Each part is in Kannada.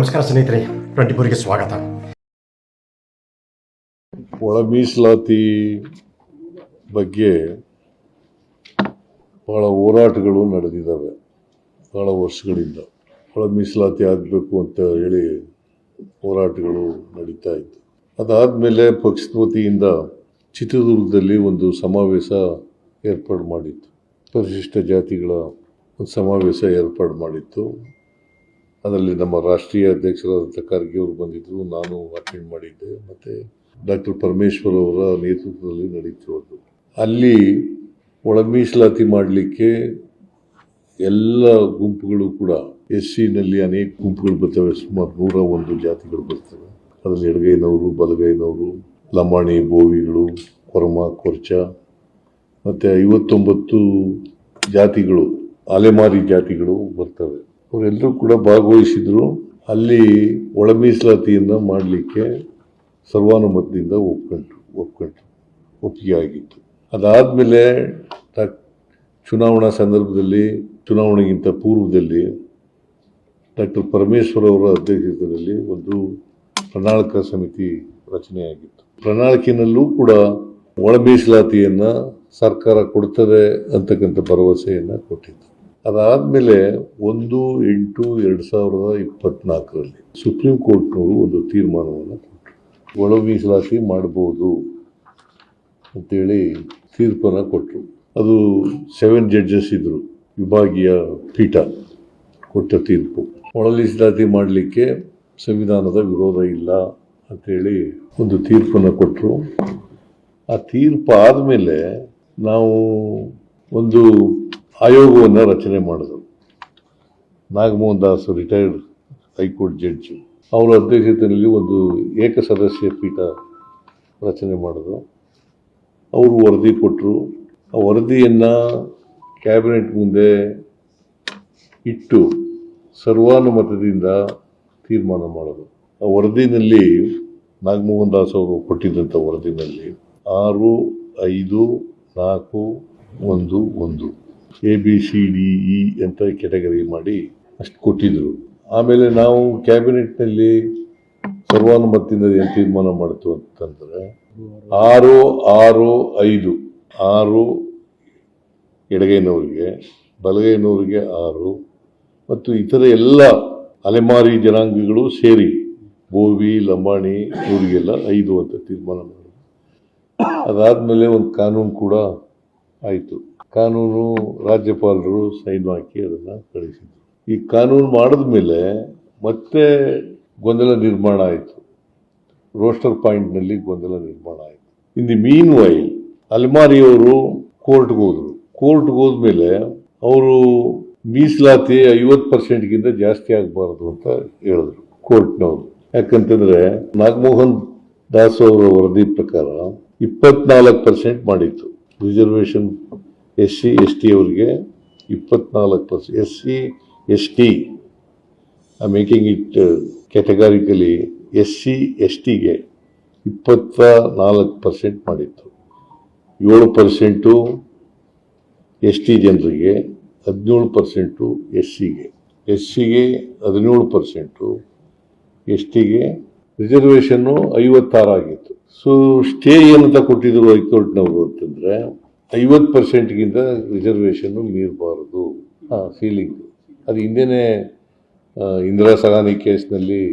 ನಮಸ್ಕಾರ ಸ್ನೇಹಿತರೆ, 24ಗೆ ಸ್ವಾಗತ. ಒಳ ಮೀಸಲಾತಿ ಬಗ್ಗೆ ಬಹಳ ಹೋರಾಟಗಳು ನಡೆದಿದ್ದಾವೆ. ಬಹಳ ವರ್ಷಗಳಿಂದ ಒಳ ಮೀಸಲಾತಿ ಆಗಬೇಕು ಅಂತ ಹೇಳಿ ಹೋರಾಟಗಳು ನಡೀತಾ ಇತ್ತು. ಅದಾದಮೇಲೆ ಪಕ್ಷದ ವತಿಯಿಂದ ಚಿತ್ರದುರ್ಗದಲ್ಲಿ ಒಂದು ಸಮಾವೇಶ ಏರ್ಪಾಡು ಮಾಡಿತ್ತು. ಪರಿಶಿಷ್ಟ ಜಾತಿಗಳ ಒಂದು ಸಮಾವೇಶ ಏರ್ಪಾಡು ಮಾಡಿತ್ತು. ಅದರಲ್ಲಿ ನಮ್ಮ ರಾಷ್ಟ್ರೀಯ ಅಧ್ಯಕ್ಷರಾದಂಥ ಖರ್ಗೆ ಅವರು ಬಂದಿದ್ದರು, ನಾನು ಅಟೆಂಡ್ ಮಾಡಿದ್ದೆ, ಮತ್ತು ಡಾಕ್ಟರ್ ಪರಮೇಶ್ವರ್ ಅವರ ನೇತೃತ್ವದಲ್ಲಿ ನಡೀತಿರೋದು. ಅಲ್ಲಿ ಒಳ ಮೀಸಲಾತಿ ಮಾಡಲಿಕ್ಕೆ ಎಲ್ಲ ಗುಂಪುಗಳು ಕೂಡ, SC-ನಲ್ಲಿ ಅನೇಕ ಗುಂಪುಗಳು ಬರ್ತವೆ, ಸುಮಾರು 101 ಜಾತಿಗಳು ಬರ್ತವೆ. ಅದರಲ್ಲಿ ಎಡಗೈನವರು, ಬಲಗೈನವರು, ಲಂಬಾಣಿ, ಬೋವಿಗಳು, ಕೊರಮ, ಕೊರ್ಚ, ಮತ್ತು 59 ಜಾತಿಗಳು, ಅಲೆಮಾರಿ ಜಾತಿಗಳು ಬರ್ತವೆ. ಅವರೆಲ್ಲರೂ ಕೂಡ ಭಾಗವಹಿಸಿದ್ರು. ಅಲ್ಲಿ ಒಳ ಮೀಸಲಾತಿಯನ್ನು ಮಾಡಲಿಕ್ಕೆ ಸರ್ವಾನುಮತದಿಂದ ಒಪ್ಪಿಗೆ ಆಗಿತ್ತು. ಅದಾದಮೇಲೆ ಚುನಾವಣಾ ಸಂದರ್ಭದಲ್ಲಿ, ಚುನಾವಣೆಗಿಂತ ಪೂರ್ವದಲ್ಲಿ ಡಾಕ್ಟರ್ ಪರಮೇಶ್ವರ್ ಅವರ ಅಧ್ಯಕ್ಷತೆಯಲ್ಲಿ ಒಂದು ಪ್ರಣಾಳಿಕಾ ಸಮಿತಿ ರಚನೆಯಾಗಿತ್ತು. ಪ್ರಣಾಳಿಕೆಯಲ್ಲೂ ಕೂಡ ಒಳ ಮೀಸಲಾತಿಯನ್ನು ಸರ್ಕಾರ ಕೊಡ್ತದೆ ಅಂತಕ್ಕಂಥ ಭರವಸೆಯನ್ನು ಕೊಟ್ಟಿತ್ತು. ಅದಾದಮೇಲೆ 1/8/2024 ಸುಪ್ರೀಂ ಕೋರ್ಟ್ನವರು ಒಂದು ತೀರ್ಮಾನವನ್ನು ಕೊಟ್ಟರು. ಒಳ ಮೀಸಲಾತಿ ಮಾಡಬಹುದು ಅಂತೇಳಿ ತೀರ್ಪನ್ನು ಕೊಟ್ಟರು. ಅದು 7 ಜಡ್ಜಸ್ ಇದ್ದರು, ವಿಭಾಗೀಯ ಪೀಠ ಕೊಟ್ಟ ತೀರ್ಪು. ಒಳ ಮೀಸಲಾತಿ ಮಾಡಲಿಕ್ಕೆ ಸಂವಿಧಾನದ ವಿರೋಧ ಇಲ್ಲ ಅಂತೇಳಿ ಒಂದು ತೀರ್ಪನ್ನು ಕೊಟ್ಟರು. ಆ ತೀರ್ಪು ಆದಮೇಲೆ ನಾವು ಒಂದು ಆಯೋಗವನ್ನು ರಚನೆ ಮಾಡಿದ್ರು. Nagamohan Das, retired high court judge, ಅವರ ಅಧ್ಯಕ್ಷತೆಯಲ್ಲಿ ಒಂದು ಏಕಸದಸ್ಯ ಪೀಠ ರಚನೆ ಮಾಡಿದ್ರು. ಅವರು ವರದಿ ಕೊಟ್ಟರು. ಆ ವರದಿಯನ್ನು ಕ್ಯಾಬಿನೆಟ್ ಮುಂದೆ ಇಟ್ಟು ಸರ್ವಾನುಮತದಿಂದ ತೀರ್ಮಾನ ಮಾಡೋದು. ಆ ವರದಿನಲ್ಲಿ, ನಾಗಮೋಹನ್ ದಾಸ್ ಅವರು ಕೊಟ್ಟಿದ್ದಂಥ ವರದಿನಲ್ಲಿ 6, 5, 4, 1, 1 ABCDE ಅಂತ ಕ್ಯಾಟಗರಿ ಮಾಡಿ ಅಷ್ಟು ಕೊಟ್ಟಿದ್ರು. ಆಮೇಲೆ ನಾವು ಕ್ಯಾಬಿನೆಟ್ನಲ್ಲಿ ಸರ್ವಾನುಮತದಿಂದ ಏನು ತೀರ್ಮಾನ ಮಾಡ್ತು ಅಂತಂದರೆ 6, 6, 5, 6 ಎಡಗೈನವರಿಗೆ, ಬಲಗೈನವರಿಗೆ 6, ಮತ್ತು ಇತರ ಎಲ್ಲ ಅಲೆಮಾರಿ ಜನಾಂಗಗಳು ಸೇರಿ ಬೋವಿ, ಲಂಬಾಣಿ ಇವರಿಗೆಲ್ಲ 5 ಅಂತ ತೀರ್ಮಾನ ಮಾಡಿದ್ರು. ಅದಾದಮೇಲೆ ಒಂದು ಕಾನೂನು ಕೂಡ ಆಯಿತು. ಕಾನೂನು ರಾಜ್ಯಪಾಲರು ಸೈನ್ ಹಾಕಿ ಅದನ್ನು ಕಳಿಸಿದ್ರು. ಈ ಕಾನೂನು ಮಾಡಿದ ಮೇಲೆ ಮತ್ತೆ ಗೊಂದಲ ನಿರ್ಮಾಣ ಆಯಿತು. ರೋಸ್ಟರ್ ಪಾಯಿಂಟ್ನಲ್ಲಿ ಗೊಂದಲ ನಿರ್ಮಾಣ ಆಯಿತು. ಇನ್ ದಿ ಮೀನ್ ವೈಲ್ ಅಲೆಮಾರಿಯವರು ಕೋರ್ಟ್ಗೆ ಹೋದರು. ಕೋರ್ಟ್ಗೆ ಹೋದ್ಮೇಲೆ ಅವರು ಮೀಸಲಾತಿ 50%ಗಿಂತ ಜಾಸ್ತಿ ಆಗಬಾರ್ದು ಅಂತ ಹೇಳಿದ್ರು ಕೋರ್ಟ್ನವರು. ಯಾಕಂತಂದ್ರೆ ನಾಗಮೋಹನ್ ದಾಸ್ ಅವರ ವರದಿ ಪ್ರಕಾರ 24% ಮಾಡಿತ್ತು ರಿಸರ್ವೇಷನ್. SC ST ಅವರಿಗೆ 24%, SC ST making it categorically SC STಗೆ 24% ಮಾಡಿತ್ತು. 7% ST ಜನರಿಗೆ, 17% SCಗೆ, SCಗೆ 17%, STಗೆ ರಿಸರ್ವೇಷನ್ನು 56 ಆಗಿತ್ತು. ಸೊ ಸ್ಟೇ ಏನಂತ ಕೊಟ್ಟಿದ್ರು ಹೈಕೋರ್ಟ್ನವರು ಅಂತಂದರೆ 50%ಗಿಂತ ರಿಸರ್ವೇಷನ್ನು ಮೀರಬಾರದು. ಸೀಲಿಂಗ್ ಅದು ಹಿಂದೆನೇ ಇಂದಿರಾ ಸಹಾನಿ ಕೇಸ್ನಲ್ಲಿ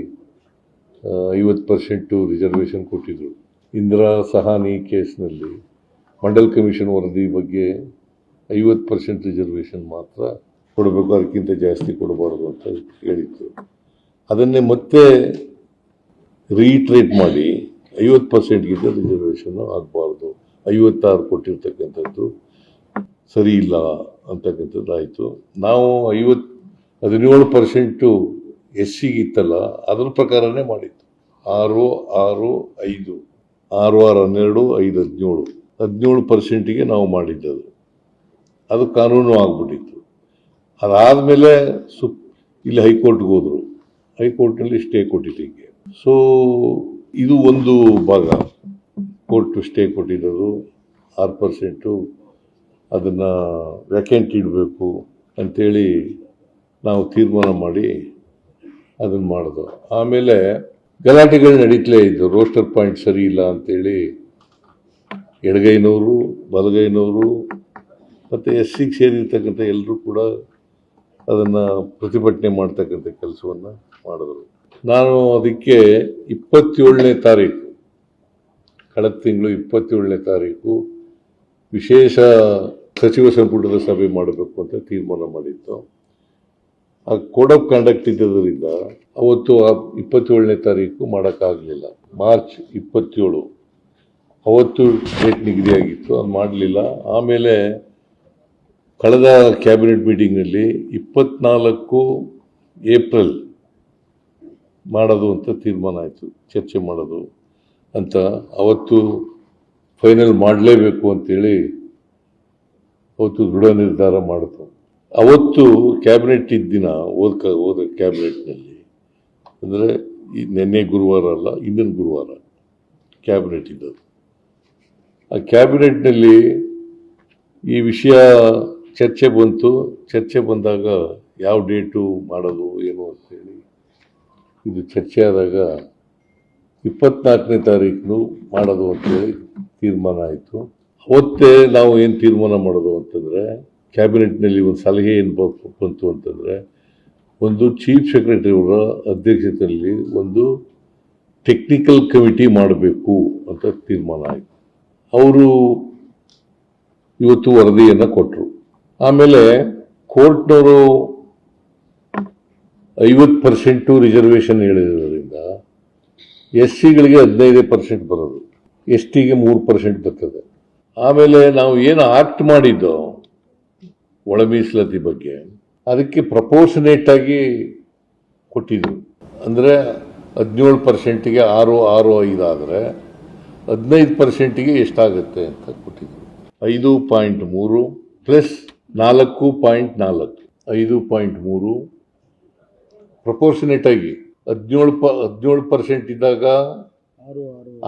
50% ರಿಸರ್ವೇಷನ್ ಕೊಟ್ಟಿದ್ರು. ಇಂದಿರಾ ಸಹಾನಿ ಕೇಸ್ನಲ್ಲಿ ಮಂಡಲ್ ಕಮಿಷನ್ ವರದಿ ಬಗ್ಗೆ 50% ರಿಸರ್ವೇಷನ್ ಮಾತ್ರ ಕೊಡಬೇಕು, ಅದಕ್ಕಿಂತ ಜಾಸ್ತಿ ಕೊಡಬಾರ್ದು ಅಂತ ಹೇಳಿತ್ತು. ಅದನ್ನೇ ಮತ್ತೆ ರೀಟ್ರೇಟ್ ಮಾಡಿ 50%ಗಿಂತ ರಿಸರ್ವೇಷನ್ನು ಆಗಬಾರ್ದು, 56 ಕೊಟ್ಟಿರ್ತಕ್ಕಂಥದ್ದು ಸರಿ ಇಲ್ಲ ಅಂತಕ್ಕಂಥದ್ದು ಆಯಿತು. ನಾವು 17% SCಗೆ ಇತ್ತಲ್ಲ, ಅದ್ರ ಪ್ರಕಾರನೇ ಮಾಡಿತ್ತು. 6, 6, 5, 6, 6, 12, 5, 17 17%ಗೆ ನಾವು ಮಾಡಿದ್ದದು. ಅದು ಕಾನೂನು ಆಗ್ಬಿಟ್ಟಿತ್ತು. ಅದಾದಮೇಲೆ ಇಲ್ಲಿ ಹೈಕೋರ್ಟ್ಗೆ ಹೋದರು. ಹೈಕೋರ್ಟ್ನಲ್ಲಿ ಸ್ಟೇ ಕೊಟ್ಟಿದ್ದಕ್ಕೆ. ಸೊ ಇದು ಒಂದು ಭಾಗ. ಕೋರ್ಟು ಸ್ಟೇ ಕೊಟ್ಟಿರೋದು 6% ಅದನ್ನು ವ್ಯಾಕೆಂಟ್ ಇಡಬೇಕು ಅಂಥೇಳಿ ನಾವು ತೀರ್ಮಾನ ಮಾಡಿ ಅದನ್ನು ಮಾಡೋದು. ಆಮೇಲೆ ಗಲಾಟೆಗಳು ನಡೀತಲೇ ಇದ್ದು, ರೋಸ್ಟರ್ ಪಾಯಿಂಟ್ ಸರಿ ಇಲ್ಲ ಅಂತೇಳಿ ಎಡಗೈನವರು ಬಲಗೈನವರು ಮತ್ತು SCಗೆ ಸೇರಿರ್ತಕ್ಕಂಥ ಎಲ್ಲರೂ ಕೂಡ ಅದನ್ನು ಪ್ರತಿಭಟನೆ ಮಾಡ್ತಕ್ಕಂಥ ಕೆಲಸವನ್ನು ಮಾಡಿದ್ರು. ನಾನು ಅದಕ್ಕೆ 27ನೇ ತಾರೀಕು, ಕಳೆದ ತಿಂಗಳು 27ನೇ ತಾರೀಕು ವಿಶೇಷ ಸಚಿವ ಸಂಪುಟದ ಸಭೆ ಮಾಡಬೇಕು ಅಂತ ತೀರ್ಮಾನ ಮಾಡಿತ್ತು. ಆ ಕೋಡ್ ಆಫ್ ಕಂಡಕ್ಟ್ ಇದ್ದದರಿಂದ ಅವತ್ತು 27ನೇ ತಾರೀಕು ಮಾಡೋಕ್ಕಾಗಲಿಲ್ಲ. ಮಾರ್ಚ್ 27 ಅವತ್ತು ಡೇಟ್ ನಿಗದಿಯಾಗಿತ್ತು, ಅದು ಮಾಡಲಿಲ್ಲ. ಆಮೇಲೆ ಕಳೆದ ಕ್ಯಾಬಿನೆಟ್ ಮೀಟಿಂಗ್ನಲ್ಲಿ 24 ಏಪ್ರಿಲ್ ಮಾಡೋದು ಅಂತ ತೀರ್ಮಾನ ಆಯಿತು, ಚರ್ಚೆ ಮಾಡೋದು ಅಂತ. ಅವತ್ತು ಫೈನಲ್ ಮಾಡಲೇಬೇಕು ಅಂತೇಳಿ ಅವತ್ತು ದೃಢ ನಿರ್ಧಾರ ಮಾಡಿತು. ಅವತ್ತು ಕ್ಯಾಬಿನೆಟ್ ಇದ್ದ ದಿನ ಹೋದ ಕ್ಯಾಬಿನೆಟ್ನಲ್ಲಿ, ಅಂದರೆ ನಿನ್ನೆ ಗುರುವಾರ ಅಲ್ಲ, ಇಂದಿನ ಗುರುವಾರ ಕ್ಯಾಬಿನೆಟ್ ಇದ್ದದ್ದು. ಆ ಕ್ಯಾಬಿನೆಟ್ನಲ್ಲಿ ಈ ವಿಷಯ ಚರ್ಚೆ ಬಂತು. ಚರ್ಚೆ ಬಂದಾಗ ಯಾವ ಡೇಟು ಮಾಡೋದು ಏನು ಅಂತೇಳಿ ಇದು ಚರ್ಚೆ ಆದಾಗ 24ನೇ ತಾರೀಕು ಮಾಡೋದು ಅಂತೇಳಿ ತೀರ್ಮಾನ ಆಯಿತು. ಅವತ್ತೇ ನಾವು ಏನು ತೀರ್ಮಾನ ಮಾಡೋದು ಅಂತಂದರೆ, ಕ್ಯಾಬಿನೆಟ್ನಲ್ಲಿ ಒಂದು ಸಲಹೆ ಏನು ಬಂತು ಅಂತಂದರೆ, ಒಂದು ಚೀಫ್ ಸೆಕ್ರೆಟರಿ ಅವರ ಅಧ್ಯಕ್ಷತೆಯಲ್ಲಿ ಒಂದು ಟೆಕ್ನಿಕಲ್ ಕಮಿಟಿ ಮಾಡಬೇಕು ಅಂತ ತೀರ್ಮಾನ ಆಯಿತು. ಅವರು ಇವತ್ತು ವರದಿಯನ್ನು ಕೊಟ್ಟರು. ಆಮೇಲೆ ಕೋರ್ಟ್ನವರು 50% ರಿಸರ್ವೇಷನ್ ಹೇಳಿರೋದ್ರಿಂದ SCಗಳಿಗೆ 15% ಬರೋದು, STಗೆ 3% ಬರ್ತದೆ. ಆಮೇಲೆ ನಾವು ಏನು ಆಕ್ಟ್ ಮಾಡಿದ್ದೋ ಒಳ ಮೀಸಲಾತಿ ಬಗ್ಗೆ, ಅದಕ್ಕೆ ಪ್ರಪೋರ್ಷನೇಟ್ ಆಗಿ ಕೊಟ್ಟಿದ್ವಿ. ಅಂದರೆ 17%ಗೆ 6.5 ಆದರೆ 15%ಗೆ ಎಷ್ಟಾಗುತ್ತೆ ಅಂತ ಕೊಟ್ಟಿದ್ವಿ. 5.3 ಪ್ಲಸ್ 4.4 5.3 ಪ್ರಪೋರ್ಷನೇಟ್ ಆಗಿ 17% ಇದ್ದಾಗ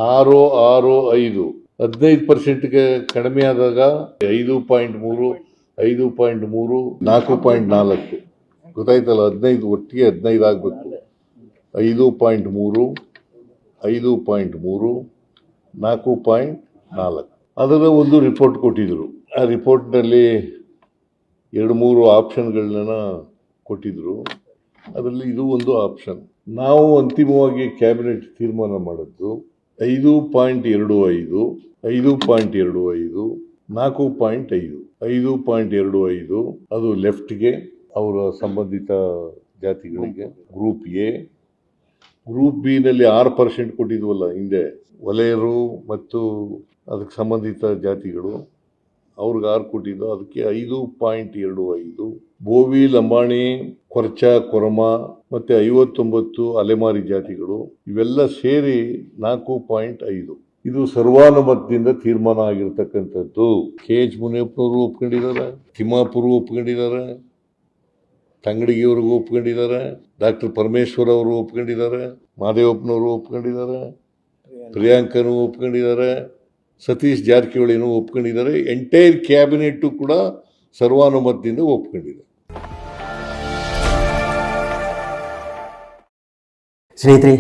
6.5 15%ಗೆ ಕಡಿಮೆ ಆದಾಗ 5.3 4.4 ಗೊತ್ತಾಯ್ತಲ್ಲ, 15 ಒಟ್ಟಿಗೆ 15 ಆಗಬೇಕು. 5.3 4.4 ಅದರ ಒಂದು ರಿಪೋರ್ಟ್ ಕೊಟ್ಟಿದ್ರು. ಆ ರಿಪೋರ್ಟ್ನಲ್ಲಿ 2-3 ಆಪ್ಷನ್ಗಳನ್ನ ಕೊಟ್ಟಿದ್ರು. ಅದರಲ್ಲಿ ಇದು ಒಂದು ಆಪ್ಷನ್. ನಾವು ಅಂತಿಮವಾಗಿ ಕ್ಯಾಬಿನೆಟ್ ತೀರ್ಮಾನ ಮಾಡಿದ್ದು 5.25 5.25 4.5 5.25 ಅದು ಲೆಫ್ಟ್ಗೆ, ಅವರ ಸಂಬಂಧಿತ ಜಾತಿಗಳಿಗೆ ಗ್ರೂಪ್ ಎ. ಗ್ರೂಪ್ ಬಿ ನಲ್ಲಿ 6% ಕೊಟ್ಟಿದ್ವಲ್ಲ ಹಿಂದೆ, ವಲಯರು ಮತ್ತು ಅದಕ್ಕೆ ಸಂಬಂಧಿತ ಜಾತಿಗಳು, ಅವ್ರಿಗೆ 6 ಕೊಟ್ಟಿದ್ದು. ಅದಕ್ಕೆ 5.25 ಬೋವಿ, ಲಂಬಾಣಿ, ಕೊರ್ಚ, ಕೊರಮ ಮತ್ತೆ 59 ಅಲೆಮಾರಿ ಜಾತಿಗಳು, ಇವೆಲ್ಲ ಸೇರಿ 4.5. ಇದು ಸರ್ವಾನುಮತದಿಂದ ತೀರ್ಮಾನ ಆಗಿರ್ತಕ್ಕಂಥದ್ದು. KH ಮುನಿಯಪ್ಪನವರು ಒಪ್ಕೊಂಡಿದ್ದಾರೆ, ತಿಮ್ಮಾಪುರ ಒಪ್ಕೊಂಡಿದ್ದಾರೆ, ತಂಗಡಿಗೆಯವ್ರಿಗೂ ಒಪ್ಕೊಂಡಿದ್ದಾರೆ, ಡಾಕ್ಟರ್ ಪರಮೇಶ್ವರ್ ಅವರು ಒಪ್ಕೊಂಡಿದ್ದಾರೆ, ಮಾದೇವಪ್ಪನವರು ಒಪ್ಕೊಂಡಿದ್ದಾರೆ, ಪ್ರಿಯಾಂಕನೂ ಒಪ್ಕೊಂಡಿದ್ದಾರೆ, ಸತೀಶ್ ಜಾರಕಿಹೊಳಿನೂ ಒಪ್ಕೊಂಡಿದ್ದಾರೆ. ಎಂಟೈರ್ ಕ್ಯಾಬಿನೆಟ್ಟು ಕೂಡ ಸರ್ವಾನುಮತದಿಂದ ಒಪ್ಕೊಂಡಿದೆ. ಸ್ನೇಹಿತರೆ,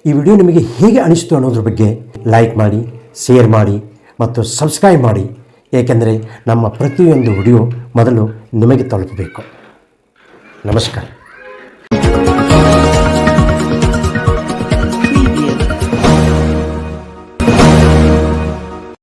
ಈ ವಿಡಿಯೋ ನಿಮಗೆ ಹೇಗೆ ಅನಿಸ್ತು ಅನ್ನೋದ್ರ ಬಗ್ಗೆ ಲೈಕ್ ಮಾಡಿ, ಶೇರ್ ಮಾಡಿ ಮತ್ತು ಸಬ್ಸ್ಕ್ರೈಬ್ ಮಾಡಿ. ಏಕೆಂದರೆ ನಮ್ಮ ಪ್ರತಿಯೊಂದು ವಿಡಿಯೋ ಮೊದಲು ನಿಮಗೆ ತಲುಪಬೇಕು. ನಮಸ್ಕಾರ.